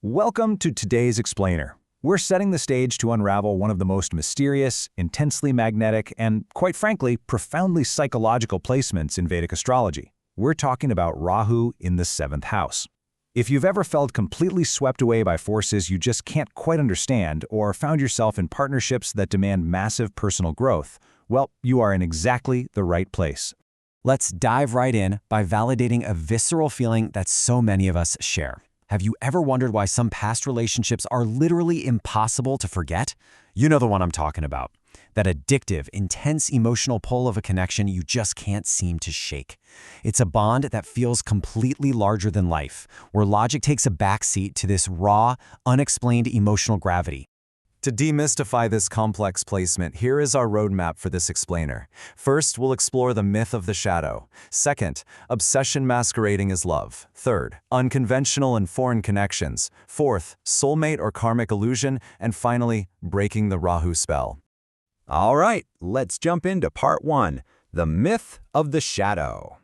Welcome to today's Explainer. We're setting the stage to unravel one of the most mysterious, intensely magnetic, and, quite frankly, profoundly psychological placements in Vedic astrology. We're talking about Rahu in the 7th house. If you've ever felt completely swept away by forces you just can't quite understand, or found yourself in partnerships that demand massive personal growth, well, you are in exactly the right place. Let's dive right in by validating a visceral feeling that so many of us share. Have you ever wondered why some past relationships are literally impossible to forget? You know the one I'm talking about. That addictive, intense emotional pull of a connection you just can't seem to shake. It's a bond that feels completely larger than life, where logic takes a backseat to this raw, unexplained emotional gravity. To demystify this complex placement, here is our roadmap for this explainer. First, we'll explore the myth of the shadow. Second, obsession masquerading as love. Third, unconventional and foreign connections. Fourth, soulmate or karmic illusion. And finally, breaking the Rahu spell. All right, let's jump into part 1, the myth of the shadow.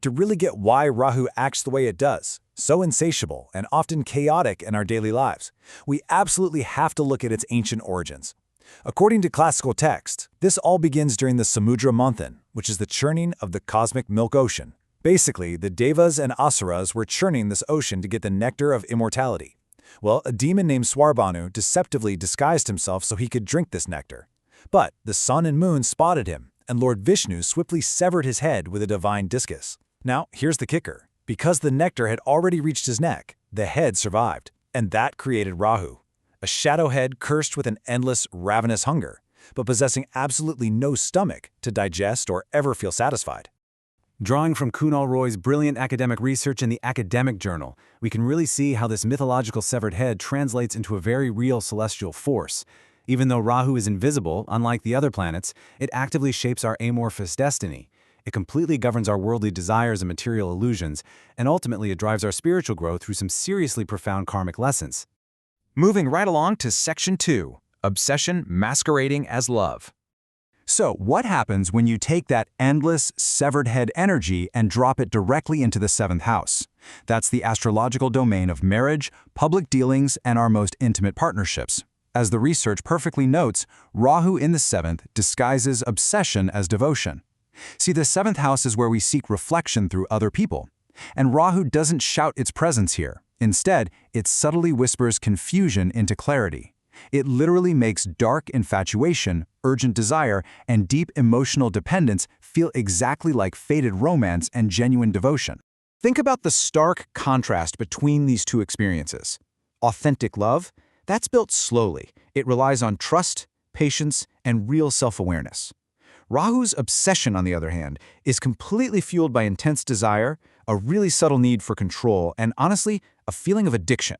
To really get why Rahu acts the way it does, so insatiable and often chaotic in our daily lives, we absolutely have to look at its ancient origins. According to classical texts, this all begins during the Samudra Manthan, which is the churning of the cosmic milk ocean. Basically, the Devas and Asuras were churning this ocean to get the nectar of immortality. Well, a demon named Swarbanu deceptively disguised himself so he could drink this nectar. But the sun and moon spotted him, and Lord Vishnu swiftly severed his head with a divine discus. Now, here's the kicker. Because the nectar had already reached his neck, the head survived, and that created Rahu, a shadow head cursed with an endless, ravenous hunger, but possessing absolutely no stomach to digest or ever feel satisfied. Drawing from Kunal Roy's brilliant academic research in the Academic Journal, we can really see how this mythological severed head translates into a very real celestial force. Even though Rahu is invisible, unlike the other planets, it actively shapes our amorphous destiny. It completely governs our worldly desires and material illusions, and ultimately it drives our spiritual growth through some seriously profound karmic lessons. Moving right along to Section 2, Obsession Masquerading as Love. So, what happens when you take that endless, severed head energy and drop it directly into the 7th house? That's the astrological domain of marriage, public dealings, and our most intimate partnerships. As the research perfectly notes, Rahu in the 7th disguises obsession as devotion. See, the 7th house is where we seek reflection through other people. And Rahu doesn't shout its presence here. Instead, it subtly whispers confusion into clarity. It literally makes dark infatuation, urgent desire, and deep emotional dependence feel exactly like faded romance and genuine devotion. Think about the stark contrast between these two experiences. Authentic love, that's built slowly. It relies on trust, patience, and real self-awareness. Rahu's obsession, on the other hand, is completely fueled by intense desire, a really subtle need for control, and honestly, a feeling of addiction.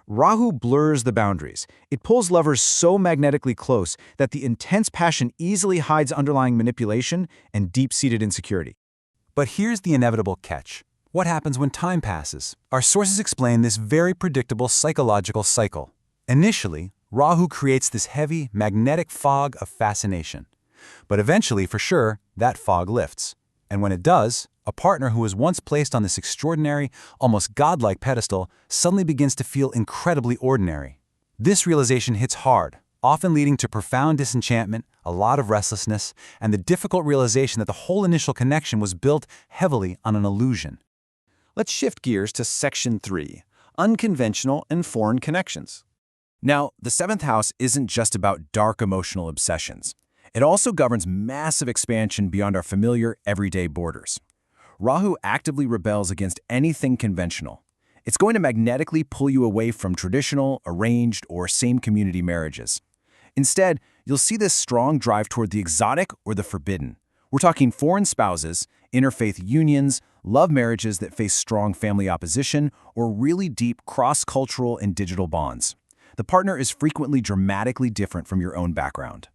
Rahu blurs the boundaries. It pulls lovers so magnetically close that the intense passion easily hides underlying manipulation and deep-seated insecurity. But here's the inevitable catch. What happens when time passes? Our sources explain this very predictable psychological cycle. Initially, Rahu creates this heavy, magnetic fog of fascination. But eventually, for sure, that fog lifts. And when it does, a partner who was once placed on this extraordinary, almost godlike pedestal suddenly begins to feel incredibly ordinary. This realization hits hard, often leading to profound disenchantment, a lot of restlessness, and the difficult realization that the whole initial connection was built heavily on an illusion. Let's shift gears to Section 3, unconventional and foreign connections. Now, the 7th house isn't just about dark emotional obsessions. It also governs massive expansion beyond our familiar, everyday borders. Rahu actively rebels against anything conventional. It's going to magnetically pull you away from traditional, arranged, or same-community marriages. Instead, you'll see this strong drive toward the exotic or the forbidden. We're talking foreign spouses, interfaith unions, love marriages that face strong family opposition, or really deep cross-cultural and digital bonds. The partner is frequently dramatically different from your own background.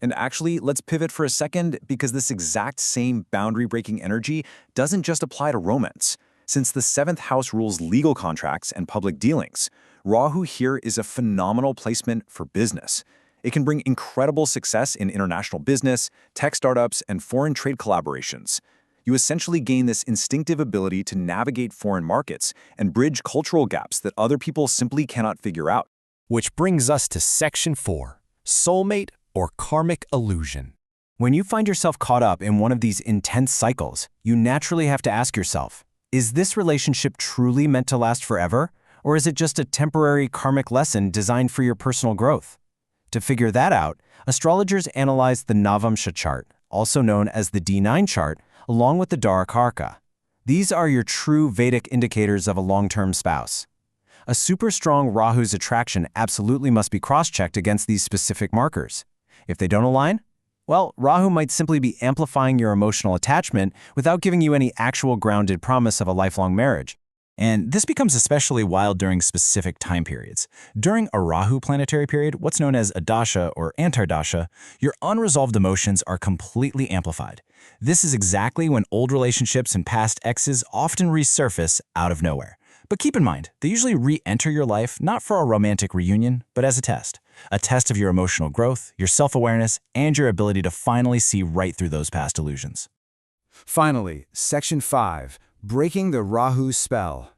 And actually, let's pivot for a second, because this exact same boundary-breaking energy doesn't just apply to romance. Since the 7th house rules legal contracts and public dealings, Rahu here is a phenomenal placement for business. It can bring incredible success in international business, tech startups, and foreign trade collaborations. You essentially gain this instinctive ability to navigate foreign markets and bridge cultural gaps that other people simply cannot figure out. Which brings us to Section 4, Soulmate or Karmic Illusion. When you find yourself caught up in one of these intense cycles, you naturally have to ask yourself, is this relationship truly meant to last forever, or is it just a temporary karmic lesson designed for your personal growth? To figure that out, astrologers analyze the Navamsha chart, also known as the D9 chart, along with the Darakarka. These are your true Vedic indicators of a long-term spouse. A super strong Rahu's attraction absolutely must be cross-checked against these specific markers. If they don't align, well, Rahu might simply be amplifying your emotional attachment without giving you any actual grounded promise of a lifelong marriage. And this becomes especially wild during specific time periods. During a Rahu planetary period, what's known as a dasha or antardasha, your unresolved emotions are completely amplified. This is exactly when old relationships and past exes often resurface out of nowhere. But keep in mind, they usually re-enter your life not for a romantic reunion, but as a test of your emotional growth, your self-awareness, and your ability to finally see right through those past illusions. Finally, Section 5, Breaking the Rahu Spell.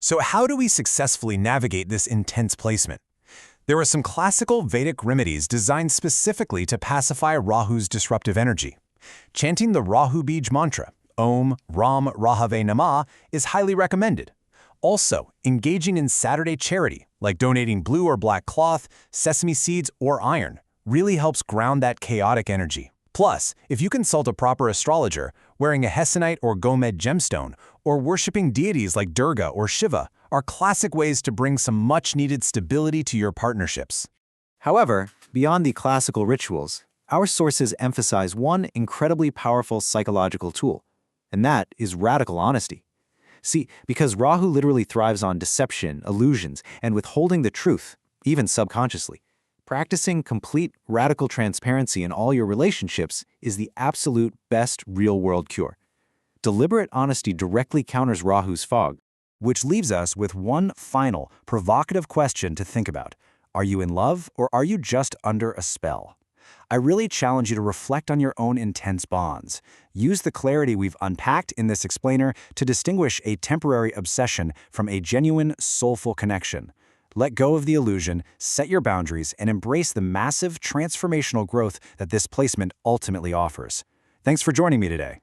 So how do we successfully navigate this intense placement? There are some classical Vedic remedies designed specifically to pacify Rahu's disruptive energy. Chanting the Rahu Bij mantra, Om Ram Rahave Namah, is highly recommended. Also, engaging in Saturday charity, like donating blue or black cloth, sesame seeds, or iron, really helps ground that chaotic energy. Plus, if you consult a proper astrologer, wearing a hessonite or gomed gemstone, or worshiping deities like Durga or Shiva are classic ways to bring some much-needed stability to your partnerships. However, beyond the classical rituals, our sources emphasize one incredibly powerful psychological tool, and that is radical honesty. See, because Rahu literally thrives on deception, illusions, and withholding the truth, even subconsciously. Practicing complete, radical transparency in all your relationships is the absolute best real-world cure. Deliberate honesty directly counters Rahu's fog. Which leaves us with one final, provocative question to think about. Are you in love, or are you just under a spell? I really challenge you to reflect on your own intense bonds. Use the clarity we've unpacked in this explainer to distinguish a temporary obsession from a genuine, soulful connection. Let go of the illusion, set your boundaries, and embrace the massive transformational growth that this placement ultimately offers. Thanks for joining me today.